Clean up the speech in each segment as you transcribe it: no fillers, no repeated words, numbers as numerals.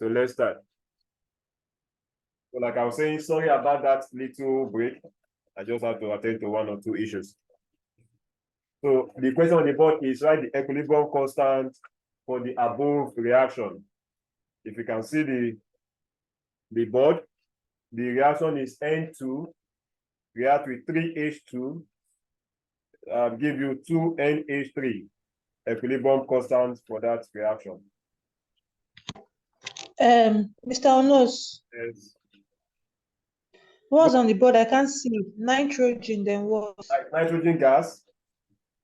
So let's start. So like I was saying, sorry about that little break. I just have to attend to one or two issues. So the question on the board is write the equilibrium constant for the above reaction. If you can see the board, the reaction is N2 react with 3H2, give you 2NH3 equilibrium constant for that reaction. Mr. Onos, Yes. what's on the board? I can't see. Nitrogen, then what? Like nitrogen gas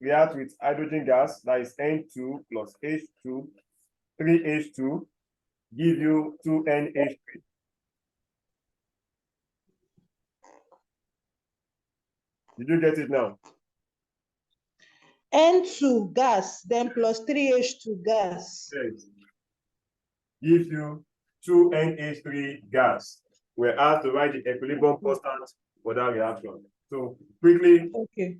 react with hydrogen gas, that is N2 plus H2, 3H2, give you 2NH3. Did you get it now? N2 gas, then plus 3H2 gas. Yes. Gives you 2NH3 gas. We're asked to write the equilibrium constant for that reaction. So quickly, Okay.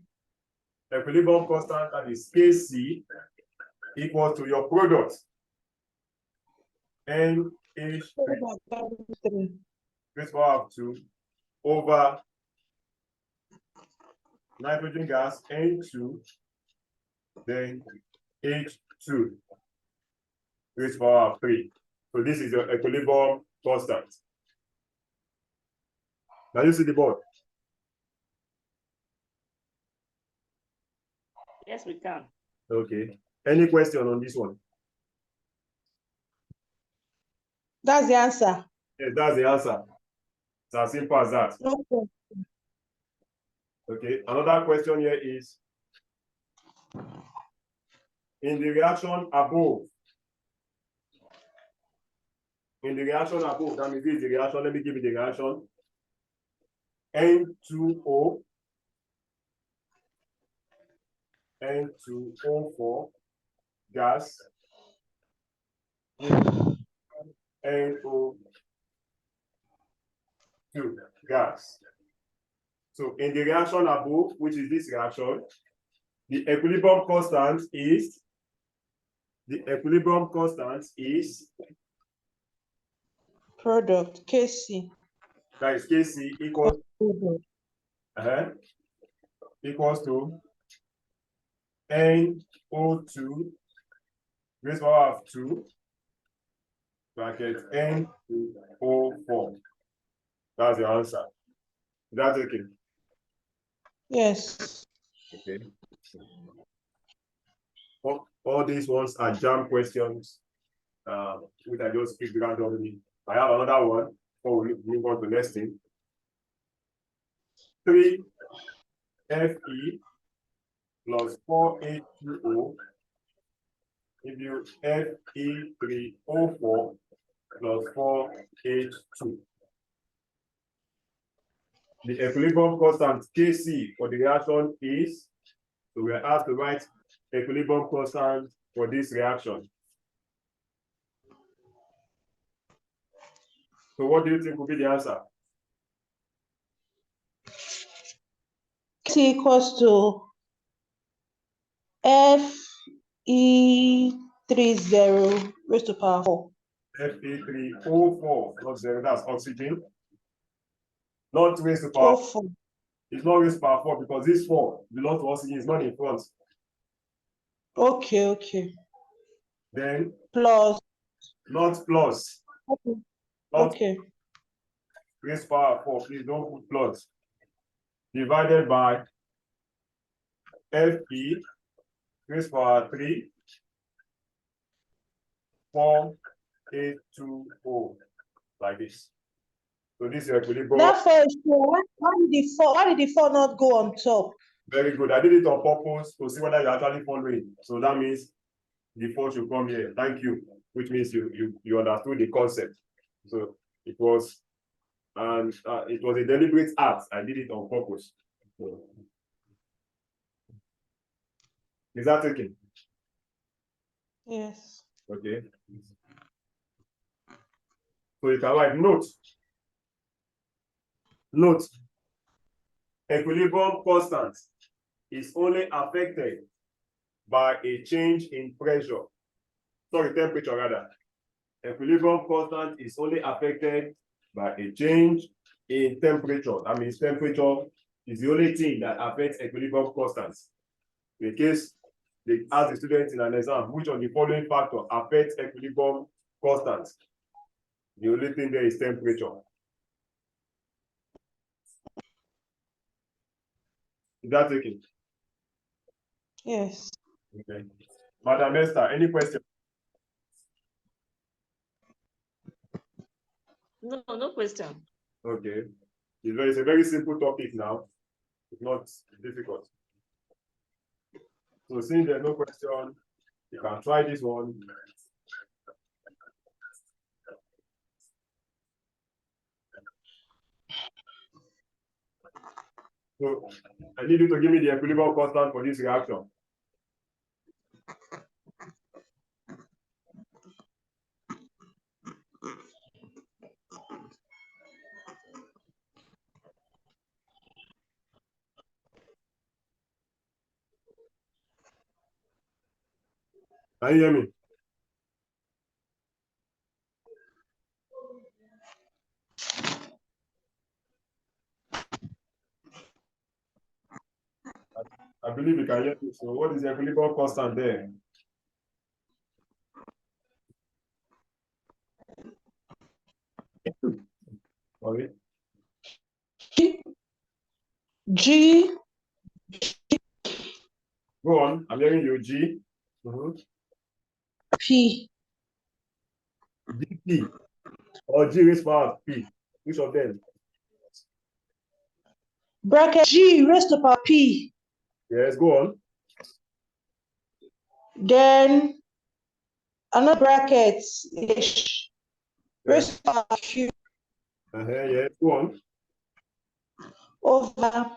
equilibrium constant, that is Kc, equal to your product, NH3 raised power of 2 over nitrogen gas, N2, then H2 raised power of 3. So this is your equilibrium constant. Now you see the board. Yes, we can. Okay. Any question on this one? That's the answer. Yes, that's the answer. It's as simple as that. Okay. Okay. Another question here is, in the reaction above, that means this is the reaction. Let me give you the reaction. N2O, N2O4 gas, NO2 gas. So in the reaction above, which is this reaction, the equilibrium constant is Product, Kc. that is Kc equals to NO2 raised power of 2 bracket N2O4. That's the answer. That's okay. Yes. Okay. All these ones are jam questions, which I just picked randomly. I have another one before we move on to next thing. 3Fe plus 4H2O give you Fe3O4 plus 4H2. The equilibrium constant Kc for the reaction is, so we are asked to write equilibrium constant for this reaction. So what do you think will be the answer? T equals to Fe30 raised to power 4. Fe3O4 plus 0, that's oxygen. Not raised to power 4. It's not raised to power 4 because this 4 belongs to oxygen, it's not in front. Okay. Then Plus. not plus. Okay. Not Okay. raised to power 4, please don't put plus. Divided by Fe raised to power 3 4H2O, like this. So this is your equilibrium. That 4 is 4. Why did the 4 not go on top? Very good. I did it on purpose to see whether you're actually following. So that means the 4 should come here. Thank you. Which means you understood the concept. So it was a deliberate act. I did it on purpose. So, is that okay? Yes. Okay. So you can write note. Equilibrium constant is only affected by a change in pressure. Sorry, temperature rather. Equilibrium constant is only affected by a change in temperature. That means temperature is the only thing that affects equilibrium constants. In case they ask the students in an exam, which of the following factors affects equilibrium constants? The only thing there is temperature. Is that okay? Yes. Okay. Madam Esther, any question? No, no question. Okay. It's a very simple topic now. It's not difficult. So since there's no question, you can try this one. So I need you to give me the equilibrium constant for this reaction. Can you hear me? I believe you can hear me. So what is the equilibrium constant there? Sorry. G. Go on. I'm hearing you. G. P. GP or G raised power P. Which of them? Bracket G raised to power P. Yes, go on. Then another bracket H raised to power Q Yes, go on. over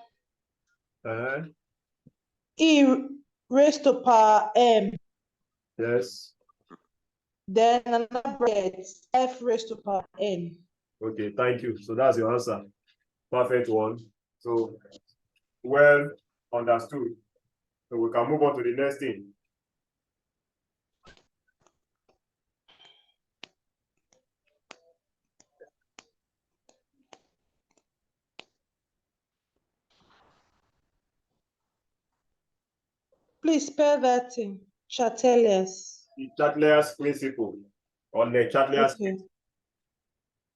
E raised to power M. Yes. Then another bracket F raised to power N. Okay, thank you. So that's your answer. Perfect one. So well understood. So we can move on to the next thing. Please spell that in Chatelius. The Chateliers principle or the Chateliers.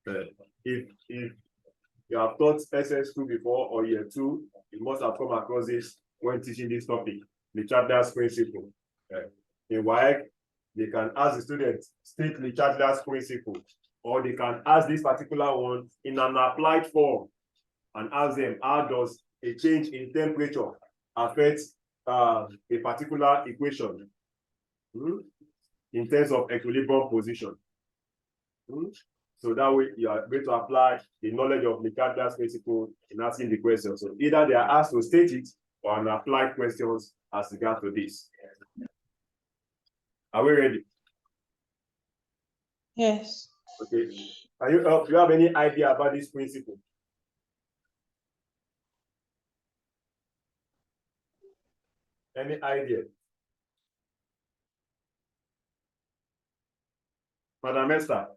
Okay. If you have taught SS2 before or year 2, you must have come across this when teaching this topic, the Chateliers principle. In WAEC, they can ask the students, state the Chateliers principle, or they can ask this particular one in an applied form and ask them, how does a change in temperature affect a particular equation in terms of equilibrium position? So that way you are going to apply the knowledge of the Chateliers principle in asking the question. So either they are asked to state it or an applied questions as regards to this. Are we ready? Yes. Okay. Do you have any idea about this principle? Any idea? Madam Esther?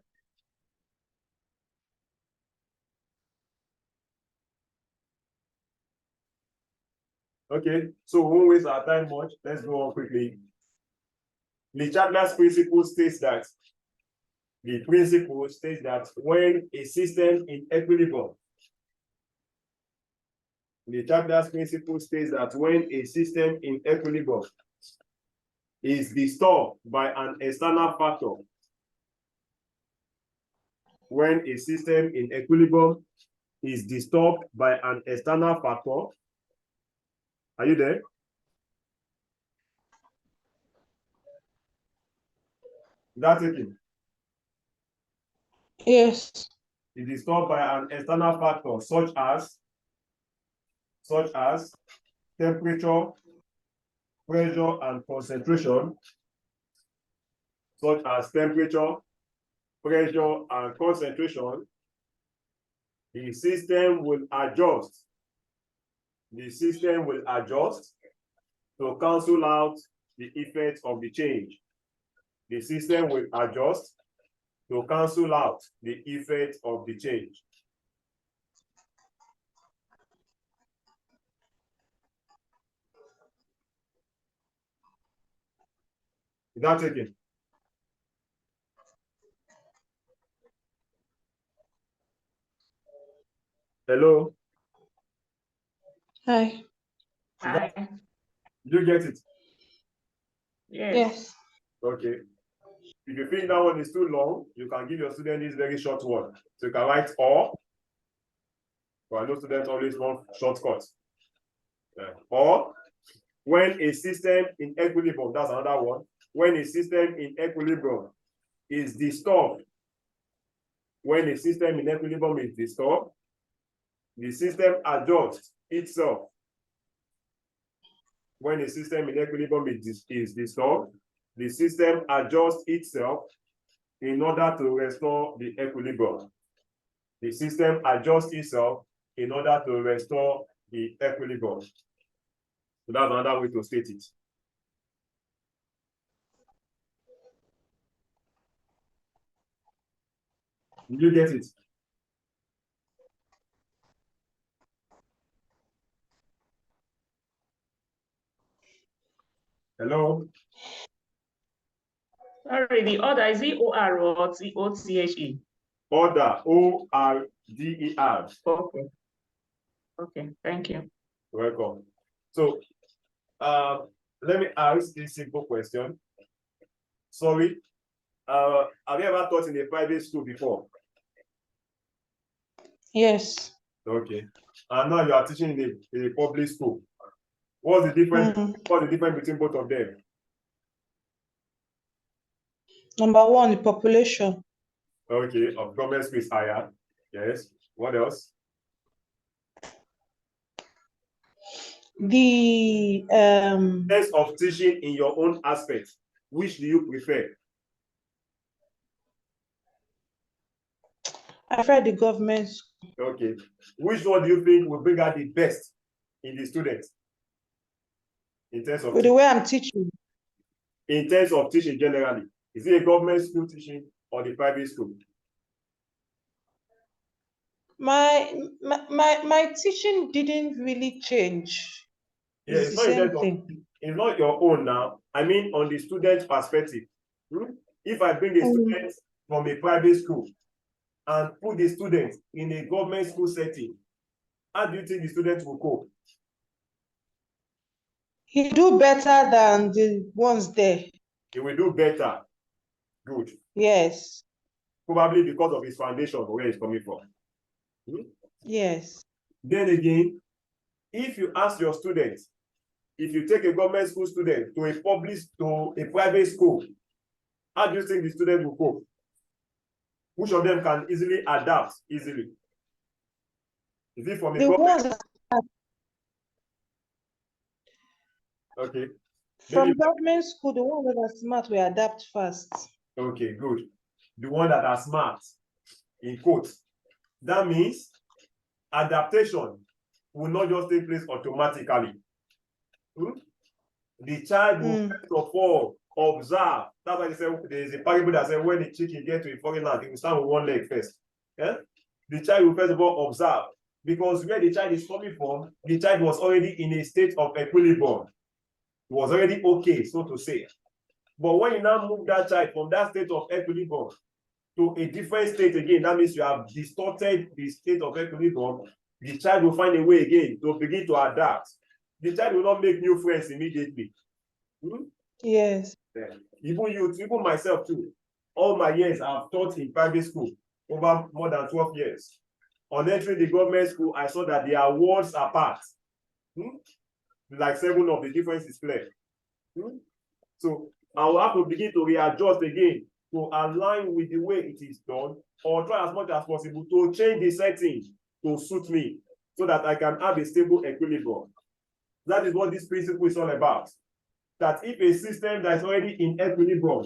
Okay, so we won't waste our time much. Let's go on quickly. The Chateliers principle states that when a system in equilibrium, the Chateliers principle states that when a system in equilibrium is disturbed by an external factor, when a system in equilibrium is disturbed by an external factor, are you there? That's it. Yes. It is disturbed by an external factor such as temperature, pressure, and concentration, such as temperature, pressure, and concentration. The system will adjust. The system will adjust to cancel out the effect of the change. The system will adjust to cancel out the effect of the change. Is that taken? Hello? Hi. Hi. Did you get it? Yes. Yes. Okay. If you think that one is too long, you can give your student this very short one. So you can write or. But I know students always want shortcut. Or when a system in equilibrium, that's another one. When a system in equilibrium is disturbed, when a system in equilibrium is disturbed, the system adjusts itself. When a system in equilibrium is disturbed, the system adjusts itself in order to restore the equilibrium. The system adjusts itself in order to restore the equilibrium. So that's another way to state it. Did you get it? Hello? Sorry, the order is it OR or OTHE? Order, O-R-D-E-R. Okay. Okay, thank you. Welcome. So let me ask this simple question. Sorry, have you ever taught in a private school before? Yes. Okay. And now you are teaching in a public school. What's the difference? What's the difference between both of them? Number one, the population. Okay, of government school is higher. Yes. What else? The Sense of teaching in your own aspect, which do you prefer? I prefer the government school. Okay. Which one do you think will bring out the best in the students? In terms of With the way I'm teaching, in terms of teaching generally, is it a government school teaching or the private school? my teaching didn't really change. Yeah, It's it's the not in same terms of, thing. it's not your own now. I mean, on the student's perspective. If I bring a student from a private school and put the student in a government school setting, how do you think the student will cope? He do better than the ones there. He will do better. Good. Yes. Probably because of his foundation, where he's coming from. Yes. Then again, if you ask your students, if you take a government school student to a private school, how do you think the student will cope? Which of them can easily adapt easily? Is it from a The ones government? Okay. from Maybe, government school, the ones that are smart will adapt fast. okay, good. The one that are smart, in quotes. That means adaptation will not just take place automatically. The child will first of all observe. That's why they say there's a parable that says when the chicken gets to a foreign land, he will stand with one leg first. Yeah? The child will first of all observe, because where the child is coming from, the child was already in a state of equilibrium. It was already okay, so to say. But when you now move that child from that state of equilibrium to a different state again, that means you have distorted the state of equilibrium. The child will find a way again to begin to adapt. The child will not make new friends immediately. Yes. Yeah. Even myself too. All my years I've taught in private school over more than 12 years. On entering the government school, I saw that their worlds apart. Like 7 of the differences clear. So I will have to begin to readjust again to align with the way it is done, or try as much as possible to change the setting to suit me so that I can have a stable equilibrium. That is what this principle is all about. That if a system that is already in equilibrium,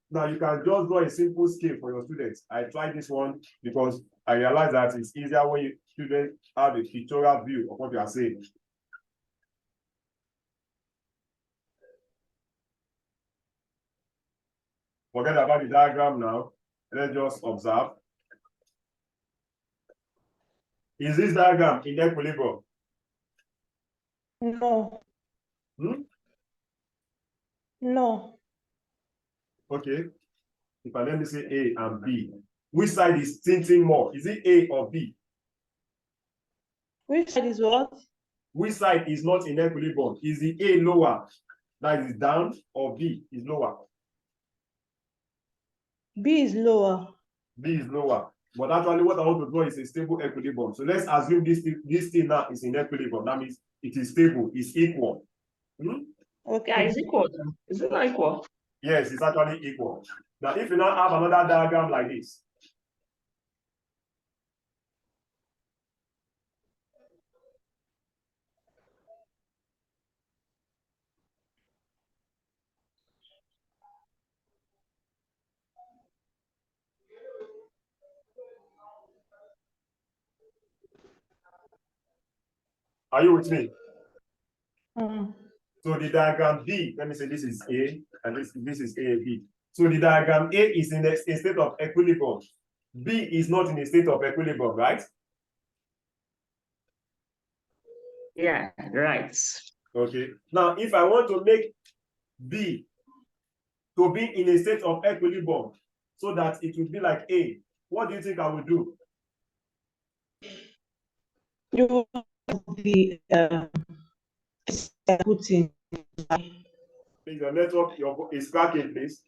now you can just draw a simple scale for your students. I tried this one because I realized that it's easier when students have a pictorial view of what you are saying. Forget about the diagram now. Let's just observe. Is this diagram in equilibrium? No. No. Okay. If I let me say A and B, which side is tilting more? Is it A or B? Which side is what? Which side is not in equilibrium? Is the A lower, that is down, or B is lower? B is lower. B is lower. But actually, what I want to draw is a stable equilibrium. So let's assume this thing now is in equilibrium. That means it is stable, it's equal. Okay. Yeah, it's equal. Is it not equal? Yes, it's actually equal. Now, if you now have another diagram like this, are you with me? So the diagram B, let me say this is A, and this is A, B. So the diagram A is in a state of equilibrium. B is not in a state of equilibrium, right? Yeah, right. Okay. Now, if I want to make B to be in a state of equilibrium so that it would be like A, what do you think I would do? You will the put in. Please, your network is cracking, please.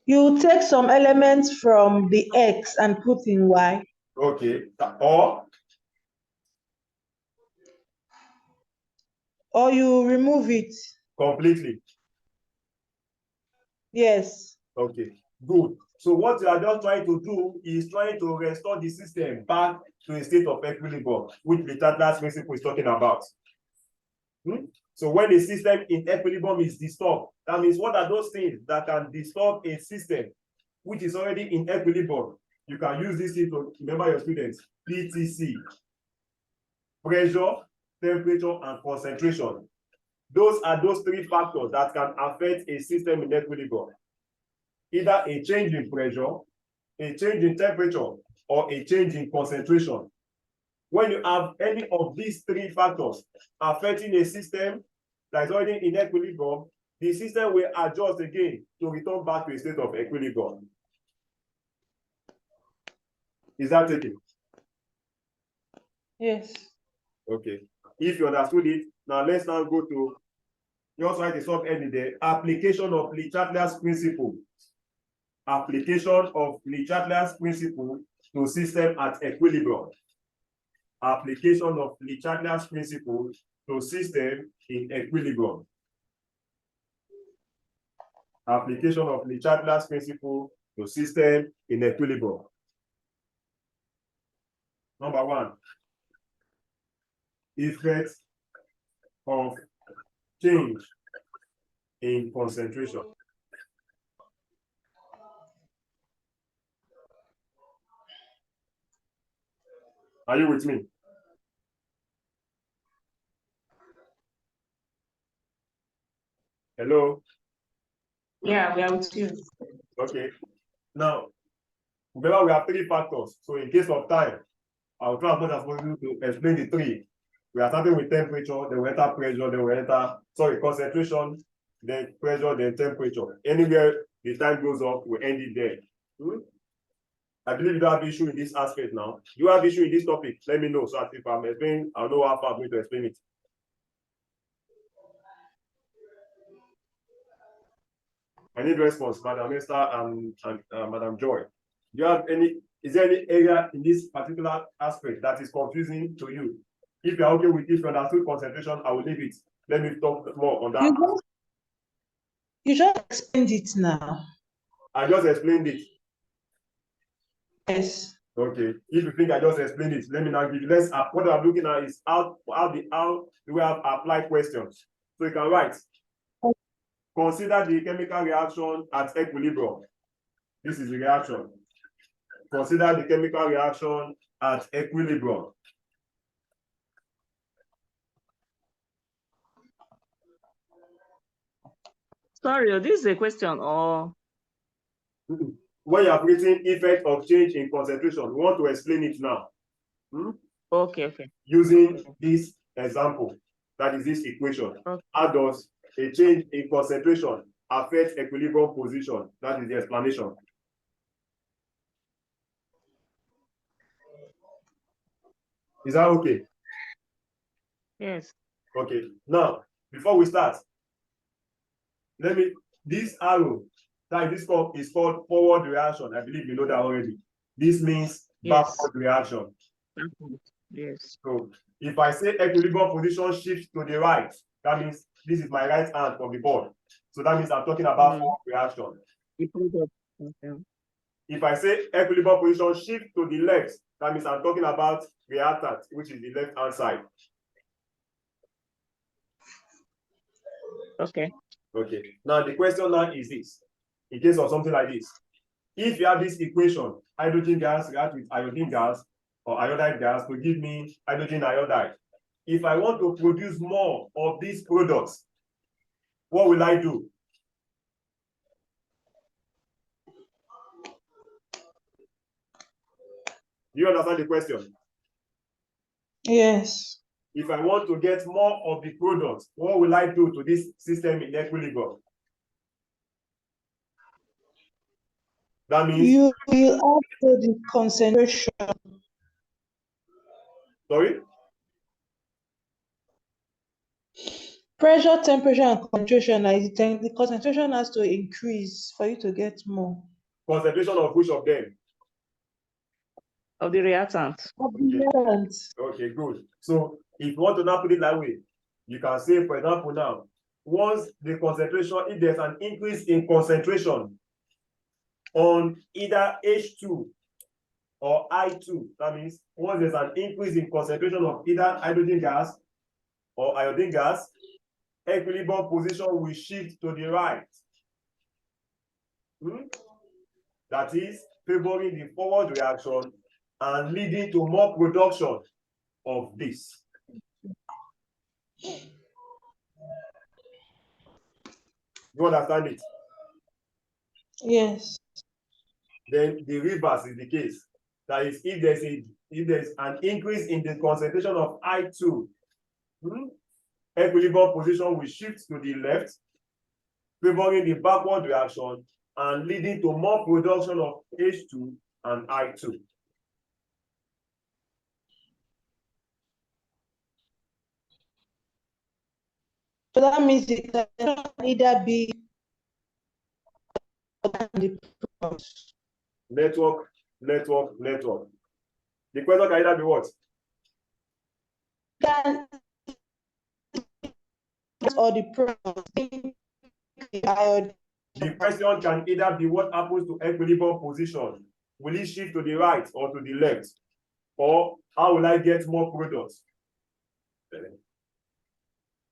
You take some elements from the X and put in Y. Okay. Or you remove it. Completely. Yes. Okay, good. So what you are just trying to do is trying to restore the system back to a state of equilibrium, which the Tatler's principle is talking about. So when a system in equilibrium is disturbed, that means what are those things that can disturb a system which is already in equilibrium? You can use this thing to remember your students. PTC, pressure, temperature, and concentration. Those are those three factors that can affect a system in equilibrium. Either a change in pressure, a change in temperature, or a change in concentration. When you have any of these three factors affecting a system that is already in equilibrium, the system will adjust again to return back to a state of equilibrium. Is that taken? Yes. Okay. If you understood it, now let's now go to, you also write a subheading there, application of Le Chatelier's principle. Application of Le Chatelier's principle to system at equilibrium. Application of Le Chatelier's principle to system in equilibrium. Application of Le Chatelier's principle to system in equilibrium. Number one, effect of change in concentration. Are you with me? Hello? Yeah, we are with you. Okay. Now, remember we have three factors. So in case of time, I'll try as much as possible to explain the three. We are starting with temperature, then we enter pressure, then we enter, concentration, then pressure, then temperature. Anywhere the time goes up, we end it there. I believe you don't have issue in this aspect now. Do you have issue in this topic? Let me know so that if I'm explaining, I'll know how far I'm going to explain it. I need response, Madam Esther and Madam Joy. Do you have any, is there any area in this particular aspect that is confusing to you? If you're okay with it, if you understood concentration, I will leave it. Let me talk more on that. You just explained it now. I just explained it. Yes. Okay. If you think I just explained it, let me now give you. What I'm looking at is how do we have applied questions. So you can write. Consider the chemical reaction at equilibrium. This is the reaction. Consider the chemical reaction at equilibrium. Sorry, this is a question or When you have written effect of change in concentration, we want to explain it now. Okay. Using this example, that is this equation. Okay. How does a change in concentration affect equilibrium position? That is the explanation. Is that okay? Yes. Okay. Now, before we start, this arrow, that is called forward reaction. I believe you know that already. This means Yes. backward reaction. Yes. So if I say equilibrium position shifts to the right, that means this is my right hand from the board. So that means I'm talking about forward reaction. Okay. If I say equilibrium position shift to the left, that means I'm talking about reactant, which is the left hand side. Okay. Okay. Now the question now is this: in case of something like this, if you have this equation, hydrogen gas react with iodine gas or iodide gas to give me hydrogen iodide. If I want to produce more of these products, what will I do? Do you understand the question? Yes. If I want to get more of the products, what will I do to this system in equilibrium? That means You will add to the concentration. sorry? Pressure, temperature, and concentration. The concentration has to increase for you to get more. Concentration of which of them? Of the reactant. Of the reactant. Okay, good. So if you want to now put it that way, you can say, for example, now, once the concentration, if there's an increase in concentration on either H2 or I2, that means once there's an increase in concentration of either hydrogen gas or iodine gas, equilibrium position will shift to the right. That is favoring the forward reaction and leading to more production of this. You understand it? Yes. Then the reverse is the case. That is, if there's an increase in the concentration of I2, equilibrium position will shift to the left, favoring the backward reaction and leading to more production of H2 and I2. So that means it can either be network. The question can either be what? Or the product. The question can either be what happens to equilibrium position. Will it shift to the right or to the left? Or how will I get more products?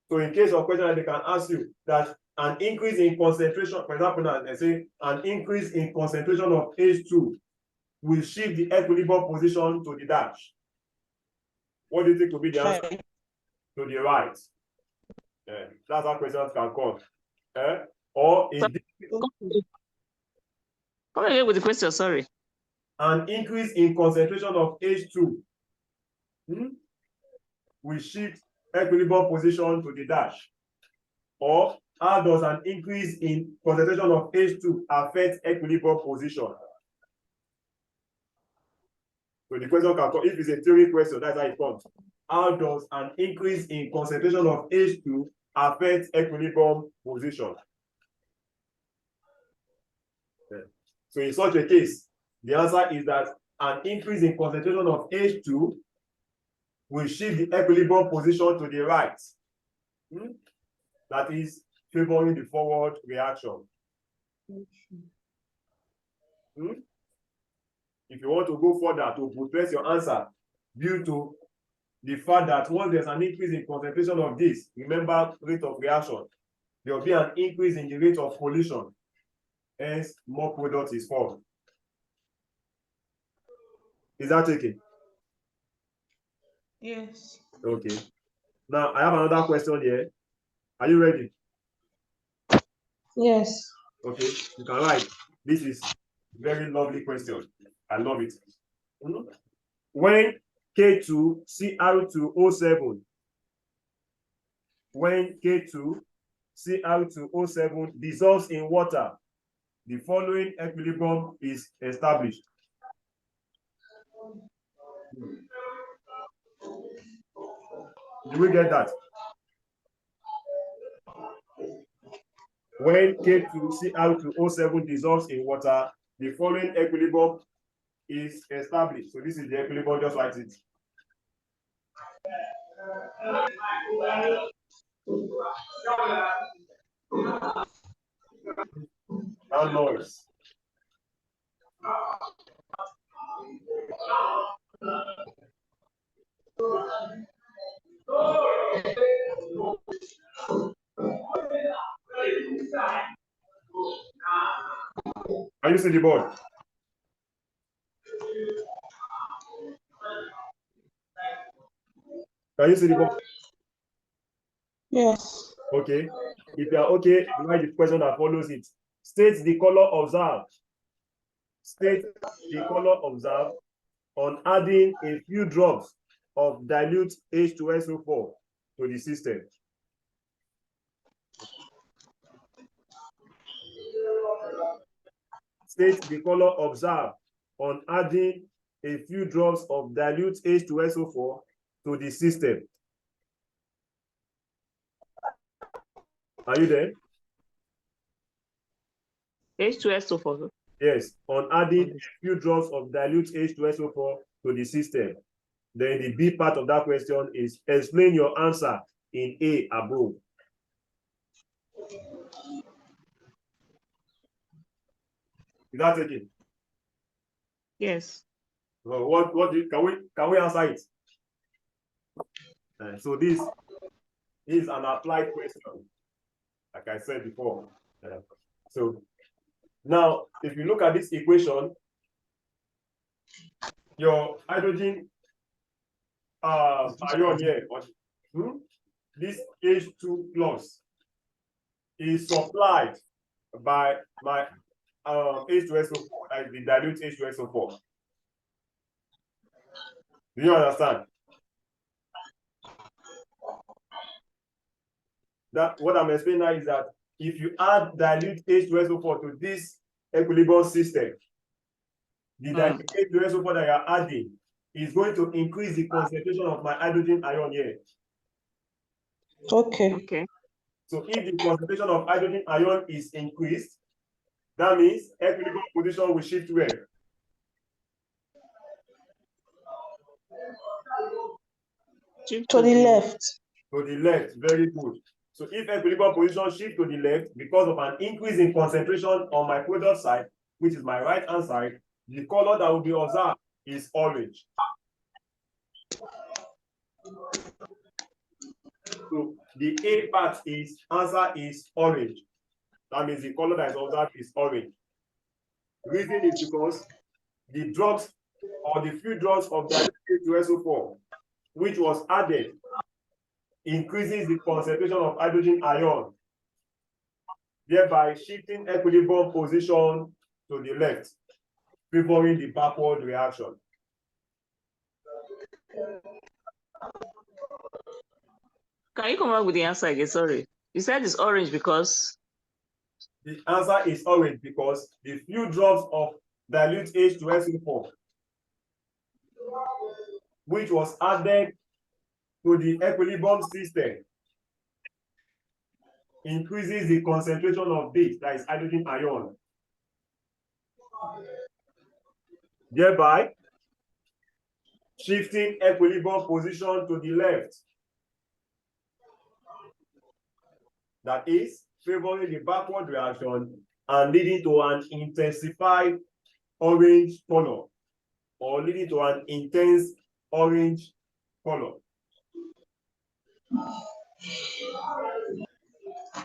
So in case of question, they can ask you that an increase in concentration, for example, now they say an increase in concentration of H2 will shift the equilibrium position to the dash. What do you think will be the answer? To the right. That's how questions can come. Or come again with the question, sorry. An increase in concentration of H2 will shift equilibrium position to the dash. Or how does an increase in concentration of H2 affect equilibrium position? So the question can come, if it's a theory question, that's how it comes. How does an increase in concentration of H2 affect equilibrium position? So in such a case, the answer is that an increase in concentration of H2 will shift the equilibrium position to the right. That is favoring the forward reaction. If you want to go further to buttress your answer due to the fact that once there's an increase in concentration of this, remember rate of reaction, there will be an increase in the rate of collision. Hence, more product is formed. Is that okay? Yes. Okay. Now, I have another question here. Are you ready? Yes. Okay, you can write. This is Very lovely question. I love it. When K2Cr2O7, when K2Cr2O7 dissolves in water, the following equilibrium is established. Do we get that? When K2Cr2O7 dissolves in water, the following equilibrium is established. So this is the equilibrium, just like it. Now noise. Can you see the board? Can you see the board? Yes. Okay. If you are okay, write the question that follows it. State the color observed. State the color observed on adding a few drops of dilute H2SO4 to the system. State the color observed on adding a few drops of dilute H2SO4 to the system. Are you there? H2SO4. Yes, on adding a few drops of dilute H2SO4 to the system. Then the B part of that question is explain your answer in A above. Is that taken? Yes. So can we answer it? So this is an applied question, like I said before. So now, if you look at this equation, your hydrogen ion here, this H2 plus is supplied by my H2SO4, like the dilute H2SO4. Do you understand? That what I'm explaining now is that if you add dilute H2SO4 to this equilibrium system, the dilute H2SO4 that you are adding is going to increase the concentration of my hydrogen ion here. Okay. Okay. So if the concentration of hydrogen ion is increased, that means equilibrium position will shift where? To the left. To the left. Very good. So if equilibrium position shift to the left because of an increase in concentration on my product side, which is my right hand side, the color that will be observed is orange. So the A part is answer is orange. That means the color that is observed is orange. The reason is because the drops or the few drops of dilute H2SO4, which was added, increases the concentration of hydrogen ion, thereby shifting equilibrium position to the left, favoring the backward reaction. Can you come up with the answer again? Sorry. You said it's orange because? The answer is orange because the few drops of dilute H2SO4, which was added to the equilibrium system, increases the concentration of this, that is hydrogen ion, thereby shifting equilibrium position to the left. That is favoring the backward reaction and leading to an intensified orange color, or leading to an intense orange color.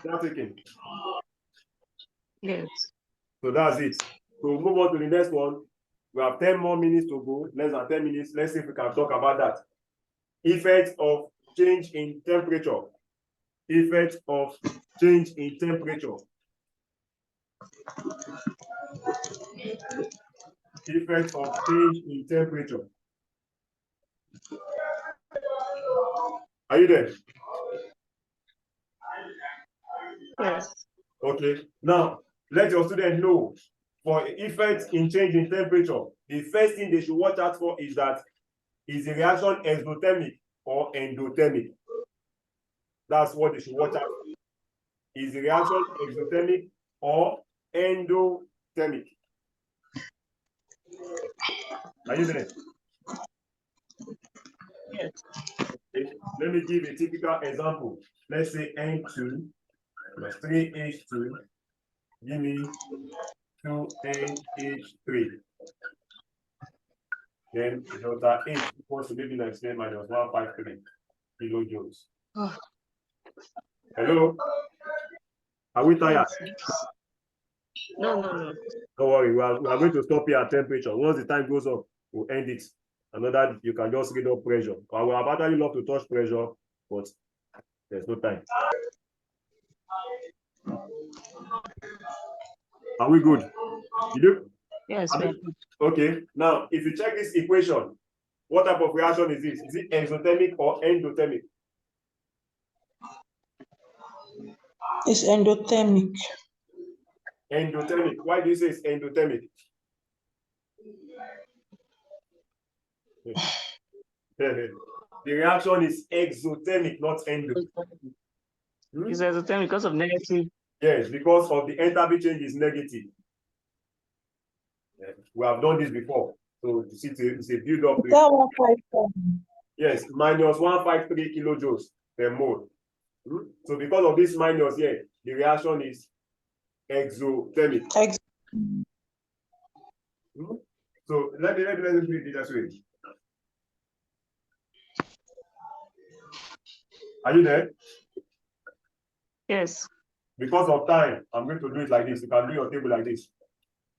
That's taken. Yes. So that's it. So we'll move on to the next one. We have 10 more minutes to go, less than 10 minutes. Let's see if we can talk about that. Effect of change in temperature. Effect of change in temperature. Effect of change in temperature. Are you there? Yes. Okay. Now, let your student know for effect in change in temperature, the first thing they should watch out for is that is the reaction exothermic or endothermic. That's what they should watch out for. Is the reaction exothermic or endothermic? Are you there? Yes. Okay. Let me give a typical example. Let's say N2 plus 3H2, give me 2NH3. Then delta H equals to maybe like say minus 153 kilojoules. Oh. Hello? Are we tired? No, no, no. Don't worry, we are going to stop here at temperature. Once the time goes up, we'll end it. Another, you can just read up pressure. I would have actually loved to touch pressure, but there's no time. Are we good? You do? Yes. Okay. Now, if you check this equation, what type of reaction is this? Is it exothermic or endothermic? It's endothermic. Endothermic. Why do you say it's endothermic? The reaction is exothermic, not endo. It's exothermic because of negative. Yes, because of the enthalpy change is negative. We have done this before. So you see, it's a build-up. That 154. Yes, minus 153 kilojoules per mole. So because of this minus here, the reaction is exothermic. So let me put it this way. Are you there? Yes. Because of time, I'm going to do it like this. You can do your table like this.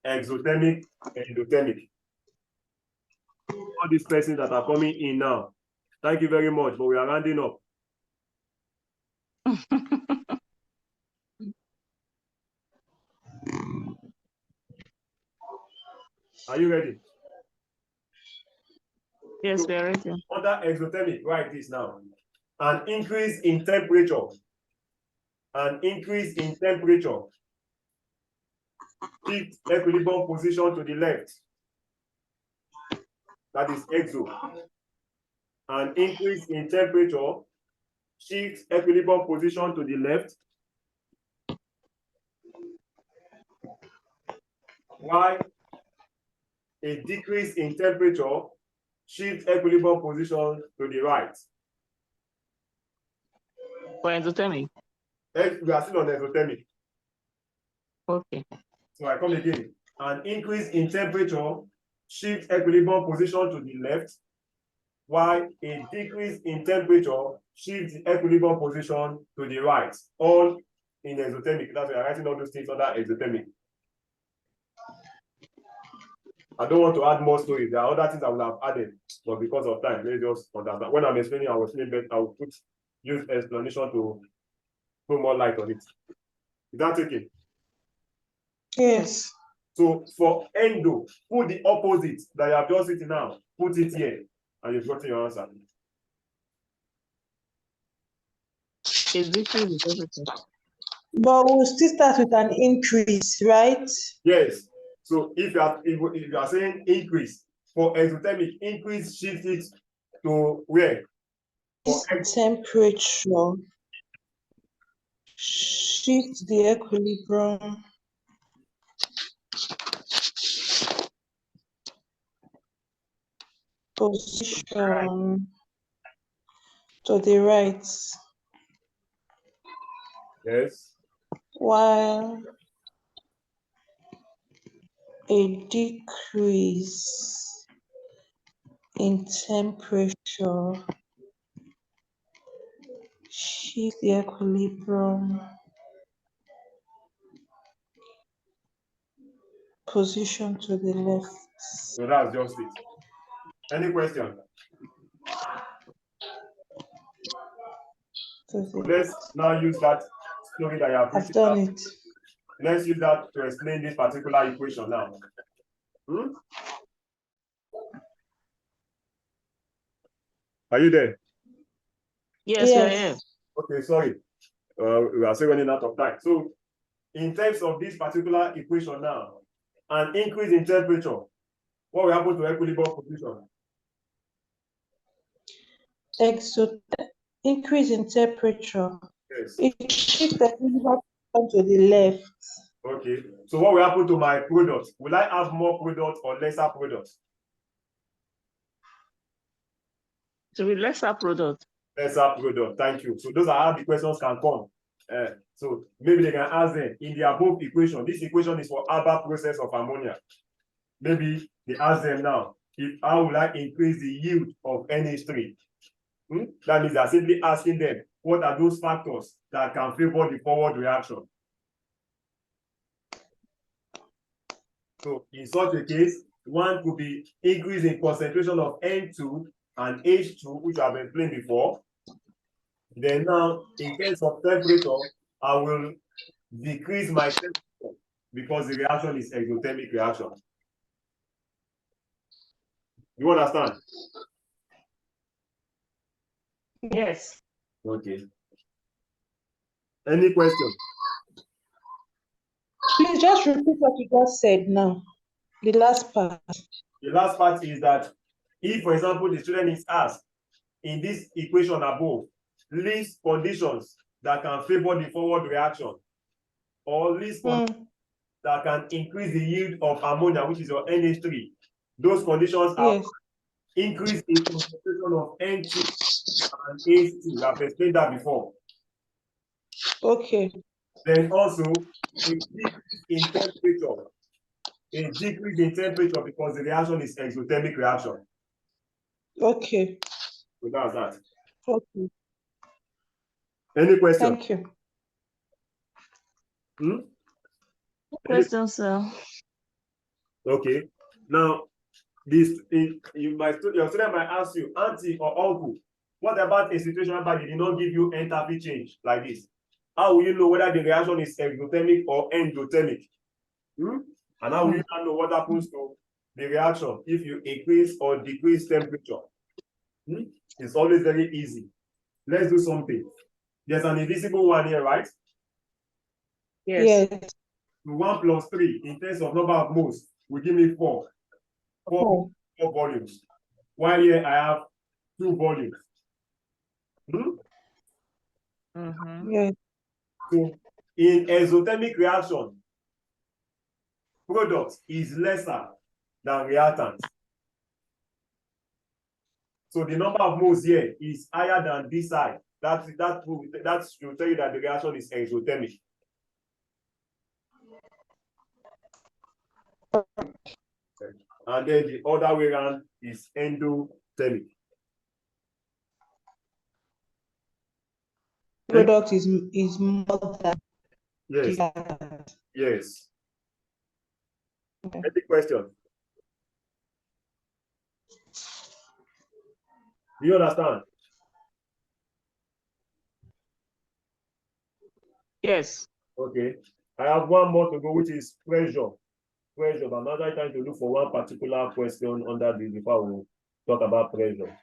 Exothermic, endothermic. All these persons that are coming in now. Thank you very much, but we are rounding up. Are you ready? Yes, we are ready. Under exothermic, write this now. An increase in temperature. An increase in temperature. Shift equilibrium position to the left. That is exo. An increase in temperature. Shift equilibrium position to the left. While a decrease in temperature. Shift equilibrium position to the right. For endothermic. We are still on exothermic. Okay. So I come again. An increase in temperature, shift equilibrium position to the left, while a decrease in temperature, shift the equilibrium position to the right. All in exothermic. That's why I'm writing all those things under exothermic. I don't want to add more stories. There are other things I would have added, but because of time, let's just understand. When I'm explaining, I will explain better. I will use explanation to put more light on it. Is that okay? Yes. So for endo, put the opposite that you have just written now. Put it here, and you've gotten your answer. It's decreasing everything. But we'll still start with an increase, right? Yes. So if you are saying increase for exothermic, increase shift it to where? For Temperature. Shift the equilibrium. Position to the right. yes. While a decrease in temperature, shift the equilibrium position to the left. So that's just it. Any question? Let's now use that story that you have I've done it. let's use that to explain this particular equation now. Are you there? Yes, Yes. I am. Okay, sorry. We are still running out of time. So, in terms of this particular equation now, an increase in temperature, what will happen to equilibrium position? Increase in temperature. Yes. It shifts the equilibrium to the left. Okay. So what will happen to my product? Will I have more product or lesser product? To be lesser product. Lesser product. Thank you. So those are how the questions can come. So maybe they can ask them in the above equation. This equation is for Haber process of ammonia. Maybe they ask them now, how will I increase the yield of NH3? That means they're simply asking them, what are those factors that can favor the forward reaction? So in such a case, one could be increase in concentration of N2 and H2, which I've explained before. Then now, in terms of temperature, I will decrease my temperature because the reaction is exothermic reaction. You understand? Yes. Okay. Any question? Please just repeat what you just said now. The last part. The last part is that if, for example, the student is asked in this equation above, list conditions that can favor the forward reaction, or list conditions that can increase the yield of ammonia, which is your NH3. Those conditions are increase in concentration of N2 and H2. I've explained that before. Okay. Then also a decrease in temperature. A decrease in temperature because the reaction is exothermic reaction. Okay. So that's that. Okay. Any question? Thank you. Question, sir. Okay. Now, your student might ask you, auntie or uncle, what about a situation where they did not give you enthalpy change like this? How will you know whether the reaction is exothermic or endothermic? And how will you know what happens to the reaction if you increase or decrease temperature? It's always very easy. Let's do something. There's an invisible one here, right? Yes. 1 plus 3 in terms of number of moles will give me 4. 4 volumes. While here I have 2 volumes. Yes. So in exothermic reaction, product is lesser than reactant. So the number of moles here is higher than this side. That should tell you that the reaction is exothermic. And then the other way around is endothermic. Product is more than Yes. Okay. Any question? Do you understand? Yes. Okay. I have one more to go, which is pressure. Pressure. But I'm not trying to look for one particular question under this before we talk about pressure.